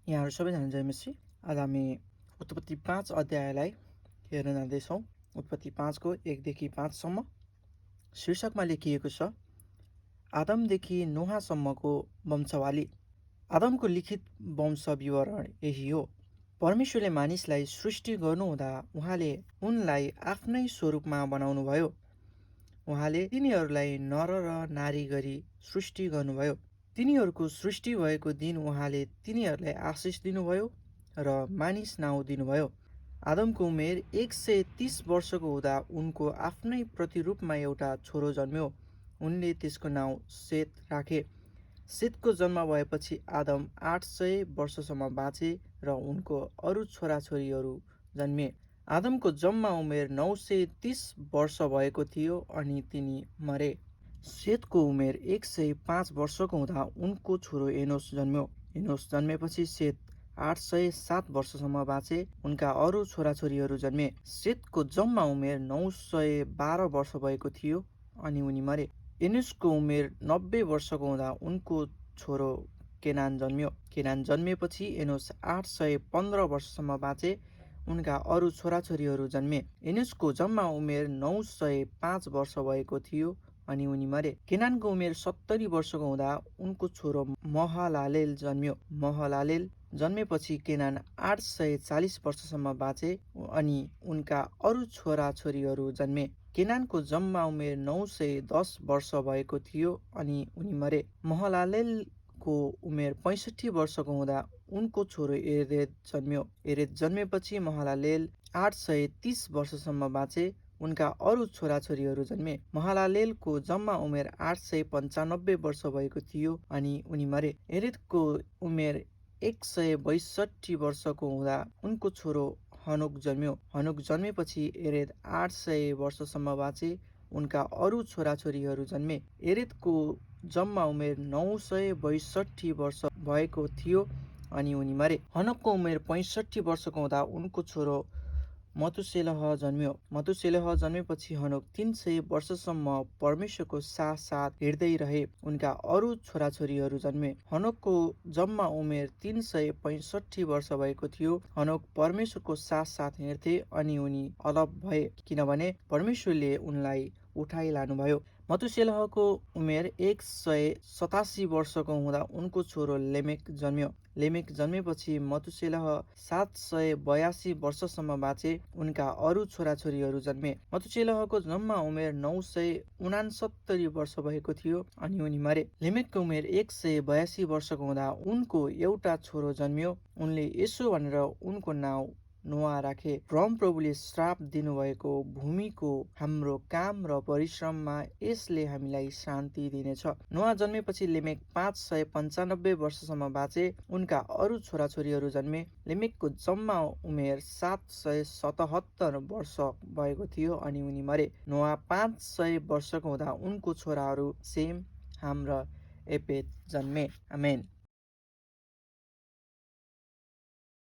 यहाँहरू सबैजना जयमसी। आज हामी उत्पत्ति 5 अध्यायलाई हेर्न जाँदैछौँ। उत्पत्ति 5को 1 देखि 5सम्म शीर्षकमा लेखिएको छ, आदमदेखि नोहासम्मको वंशावली। आदमको लिखित वंश विवरण यही हो। परमेश्वरले मानिसलाई सृष्टि गर्नुहुँदा उहाँले उनलाई आफ्नै स्वरूपमा बनाउनुभयो। उहाँले तिनीहरूलाई नर र नारी गरी सृष्टि गर्नुभयो। तिनीहरूको सृष्टि भएको दिन उहाँले तिनीहरूलाई आशिष दिनुभयो र मानिस नाउँ दिनुभयो। आदमको उमेर 130 वर्षको हुँदा उनको आफ्नै प्रतिरूपमा एउटा छोरो जन्म्यो। उनले त्यसको नाउँ सेत राखे। सेतको जन्म भएपछि आदम 800 वर्षसम्म बाँचे र उनको अरू छोराछोरीहरू जन्मे। आदमको जम्मा उमेर 930 वर्ष भएको थियो अनि तिनी मरे। सेतको उमेर 105 वर्षको हुँदा उनको छोरो एनोस जन्म्यो। एनोस जन्मेपछि सेत 807 वर्षसम्म बाँचे। उनका अरू छोराछोरीहरू जन्मे। सेतको जम्मा उमेर 912 वर्ष भएको थियो अनि उनी मरे। एनोसको उमेर 90 वर्षको हुँदा उनको छोरो केनान जन्म्यो। केनान जन्मेपछि एनोस 815 वर्षसम्म बाँचे। उनका अरू छोराछोरीहरू जन्मे। एनोसको जम्मा उमेर 905 वर्ष भएको थियो अनि उनी मरे। केनानको उमेर 70 वर्षको हुँदा उनको छोरो महलालेल जन्म्यो। महलालेल जन्मेपछि केनान 840 वर्षसम्म बाँचे अनि उनका अरू छोराछोरीहरू जन्मे। केनानको जम्मा उमेर 910 वर्ष भएको थियो अनि उनी मरे। महलालेलको उमेर 65 वर्षको हुँदा उनको छोरो एरेद जन्म्यो। एरेद जन्मेपछि महलालेल 830 वर्षसम्म बाँचे। उनका अरू छोराछोरीहरू जन्मे। महलालेलको जम्मा उमेर 895 वर्ष भएको थियो अनि उनी मरे। एरेदको उमेर 162 वर्षको हुँदा उनको छोरो हनोक जन्म्यो। हनोक जन्मेपछि एरेद 800 वर्षसम्म बाँचे। उनका अरू छोराछोरीहरू जन्मे। एरेदको जम्मा उमेर 962 वर्ष भएको थियो अनि उनी मरे। हनोकको उमेर 65 वर्षको हुँदा उनको छोरो मतुसेलह जन्म्यो। मतुसेलह जन्मेपछि हनोक 300 वर्षसम्म परमेश्वरको साथ हिँड्दै रहे। उनका अरू छोराछोरीहरू जन्मे। हनोकको जम्मा उमेर 365 वर्ष भएको थियो। हनोक परमेश्वरको साथ हिँड्थे अनि उनी अलग भए, किनभने परमेश्वरले उनलाई उठाइ लानुभयो। मतुसेलहको उमेर 187 वर्षको हुँदा उनको छोरो लेमेक जन्म्यो। लेमेक जन्मेपछि मतुसेलह 782 वर्षसम्म बाँचे। उनका अरू छोराछोरीहरू जन्मे। मतुसेलहको जम्मा उमेर 969 वर्ष भएको थियो अनि उनी मरे। लेमेकको उमेर 182 वर्षको हुँदा उनको एउटा छोरो जन्म्यो। उनले यसो भनेर उनको नाउँ नोआ राखे, परमप्रभुले श्राप दिनुभएको भूमिको हाम्रो काम र परिश्रममा यसले हामीलाई शान्ति दिनेछ। नोआ जन्मेपछि लेमेक 595 वर्षसम्म बाँचे। उनका अरू छोराछोरीहरू जन्मे। लेमेकको जम्मा उमेर 777 वर्ष भएको थियो अनि उनी मरे। नोआ 500 वर्षको हुँदा उनको छोराहरू सेम, हाम र एपेत जन्मे। आमेन।